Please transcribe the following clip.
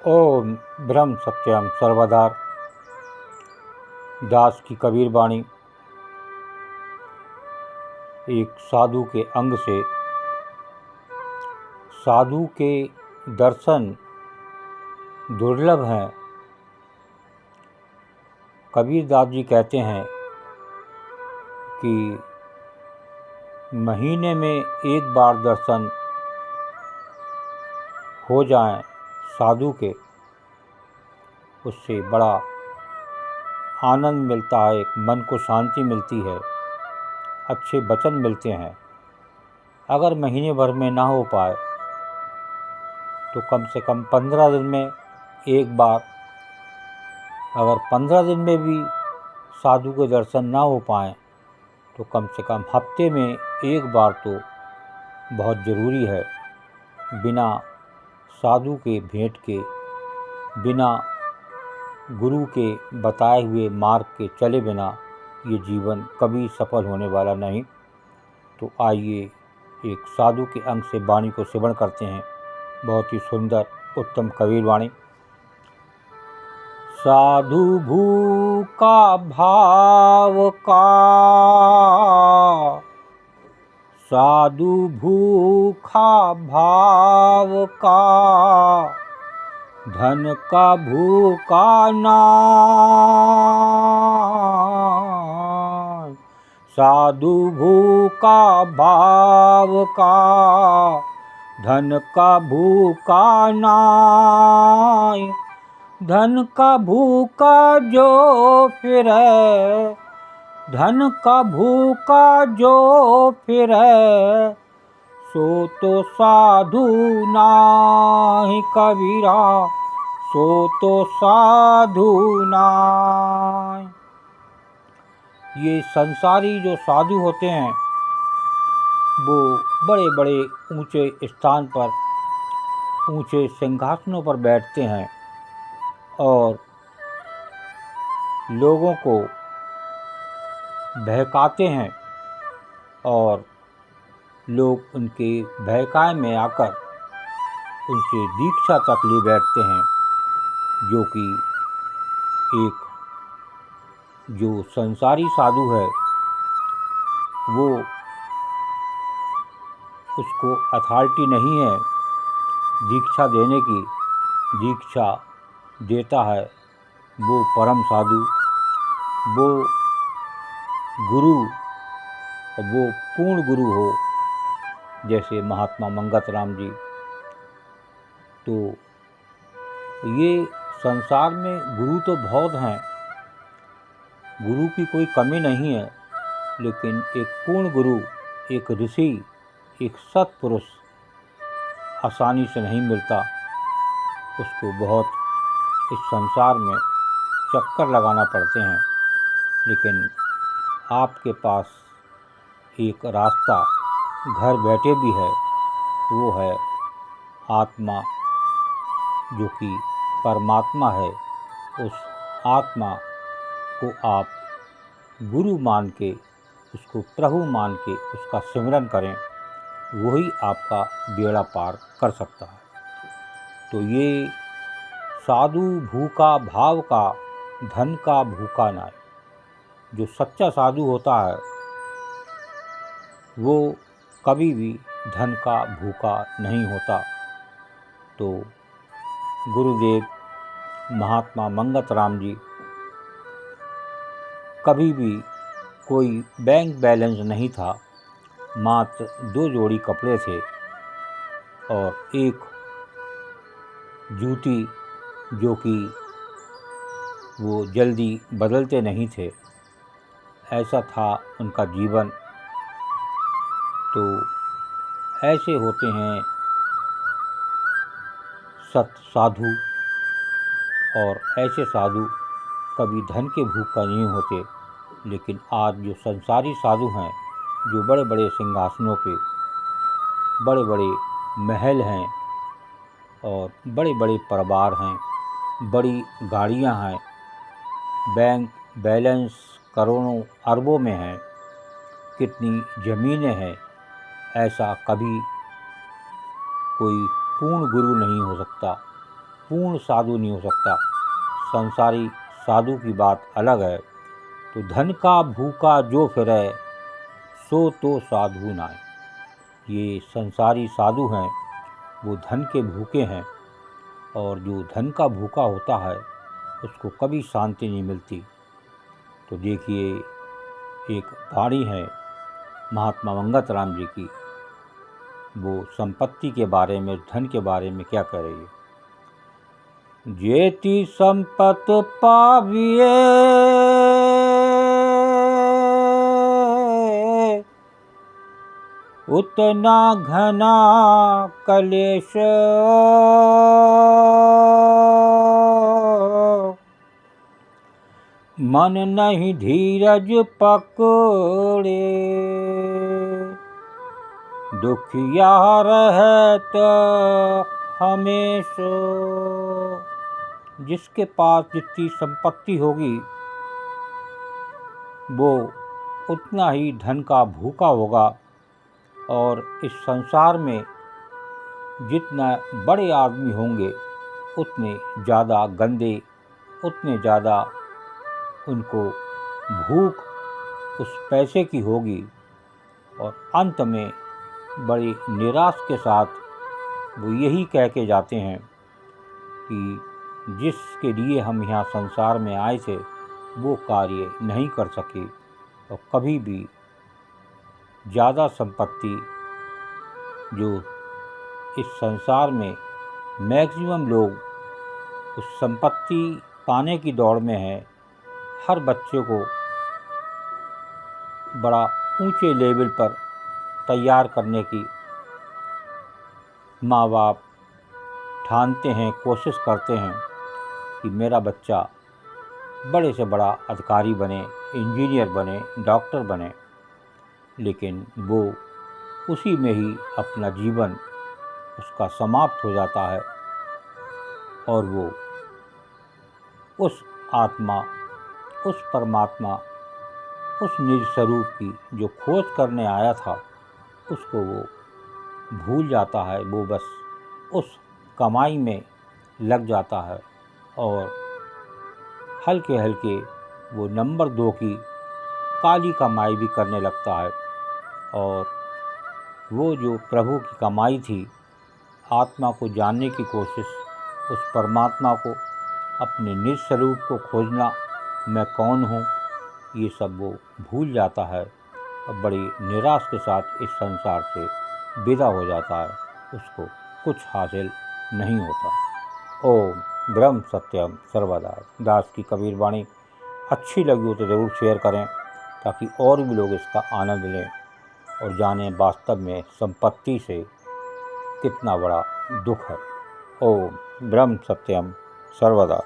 ओम ब्रह्म सत्यम सर्वदार दास की कबीर वाणी। एक साधु के अंग से साधु के दर्शन दुर्लभ हैं। कबीर दास जी कहते हैं कि महीने में एक बार दर्शन हो जाएं साधु के, उससे बड़ा आनंद मिलता है, एक मन को शांति मिलती है, अच्छे वचन मिलते हैं। अगर महीने भर में ना हो पाए तो कम से कम 15 दिन में एक बार, अगर 15 दिन में भी साधु के दर्शन ना हो पाए तो कम से कम हफ्ते में एक बार तो बहुत ज़रूरी है। बिना साधु के भेंट के, बिना गुरु के बताए हुए मार्ग के चले बिना ये जीवन कभी सफल होने वाला नहीं। तो आइए एक साधु के अंग से वाणी को श्रवण करते हैं। बहुत ही सुंदर उत्तम कबीर वाणी। साधु भूखा भाव का, साधु भूखा भाव का, धन का भूखा नाय। साधु भूखा भाव का, धन का भूखा नाय। धन का भूखा जो फिरे, धन का भूखा जो फिरे, सो तो साधु नाही कबीरा, सो तो साधु नाय। ये संसारी जो साधु होते हैं वो बड़े बड़े ऊंचे स्थान पर, ऊंचे सिंहासनों पर बैठते हैं और लोगों को बहकाते हैं और लोग उनके बहकाए में आकर उनसे दीक्षा तक ले बैठते हैं, जो कि एक जो संसारी साधु है वो उसको अथॉरिटी नहीं है दीक्षा देने की। दीक्षा देता है वो परम साधु, वो गुरु, वो पूर्ण गुरु हो, जैसे महात्मा मंगत राम जी। तो ये संसार में गुरु तो बहुत हैं, गुरु की कोई कमी नहीं है, लेकिन एक पूर्ण गुरु, एक ऋषि, एक सत्पुरुष आसानी से नहीं मिलता। उसको बहुत इस संसार में चक्कर लगाना पड़ते हैं। लेकिन आपके पास एक रास्ता घर बैठे भी है, वो है आत्मा, जो कि परमात्मा है। उस आत्मा को आप गुरु मान के, उसको प्रभु मान के उसका सिमरन करें, वही आपका बेड़ा पार कर सकता है। तो ये साधु भूखा भाव का, धन का भूखा नाय। जो सच्चा साधु होता है वो कभी भी धन का भूखा नहीं होता। तो गुरुदेव महात्मा मंगत राम जी कभी भी कोई बैंक बैलेंस नहीं था, मात्र 2 जोड़ी कपड़े थे और एक जूती, जो कि वो जल्दी बदलते नहीं थे। ऐसा था उनका जीवन। तो ऐसे होते हैं सत साधु, और ऐसे साधु कभी धन के भूखा नहीं होते। लेकिन आज जो संसारी साधु हैं, जो बड़े बड़े सिंहासनों पे, बड़े बड़े महल हैं और बड़े बड़े परिवार हैं, बड़ी गाड़ियां हैं, बैंक बैलेंस करोड़ों अरबों में है, कितनी ज़मीनें हैं, ऐसा कभी कोई पूर्ण गुरु नहीं हो सकता। पूर्ण साधु नहीं हो सकता। संसारी साधु की बात अलग है। तो धन का भूखा जो फिरे, सो तो साधु नाय। ये संसारी साधु हैं, वो धन के भूखे हैं, और जो धन का भूखा होता है उसको कभी शांति नहीं मिलती। तो देखिए, एक वाणी है महात्मा मंगत राम जी की, वो संपत्ति के बारे में, धन के बारे में क्या कह रही है। जेती संपत पाविए, उतना घना कलेश, मन नहीं धीरज पकड़े, दुखिया रहत हमेशा। जिसके पास जितनी संपत्ति होगी वो उतना ही धन का भूखा होगा, और इस संसार में जितना बड़े आदमी होंगे उतने ज़्यादा गंदे, उतने ज़्यादा उनको भूख उस पैसे की होगी, और अंत में बड़ी निराश के साथ वो यही कह के जाते हैं कि जिसके लिए हम यहाँ संसार में आए थे वो कार्य नहीं कर सके। और कभी भी ज़्यादा संपत्ति, जो इस संसार में मैक्सिमम लोग उस संपत्ति पाने की दौड़ में हैं, हर बच्चे को बड़ा ऊंचे लेवल पर तैयार करने की माँ बाप ठानते हैं, कोशिश करते हैं कि मेरा बच्चा बड़े से बड़ा अधिकारी बने, इंजीनियर बने, डॉक्टर बने, लेकिन वो उसी में ही अपना जीवन उसका समाप्त हो जाता है, और वो उस आत्मा, उस परमात्मा, उस निज स्वरूप की जो खोज करने आया था उसको वो भूल जाता है। वो बस उस कमाई में लग जाता है, और हल्के हल्के वो नंबर 2 की काली कमाई भी करने लगता है। और वो जो प्रभु की कमाई थी, आत्मा को जानने की कोशिश, उस परमात्मा को, अपने निज स्वरूप को खोजना, मैं कौन हूँ, ये सब वो भूल जाता है, और बड़ी निराश के साथ इस संसार से विदा हो जाता है। उसको कुछ हासिल नहीं होता। ओम ब्रह्म सत्यम सर्वदा। दास की कबीर वाणी अच्छी लगी हो तो ज़रूर शेयर करें, ताकि और भी लोग इसका आनंद लें और जानें वास्तव में संपत्ति से कितना बड़ा दुख है। ओम ब्रह्म सत्यम सर्वदा।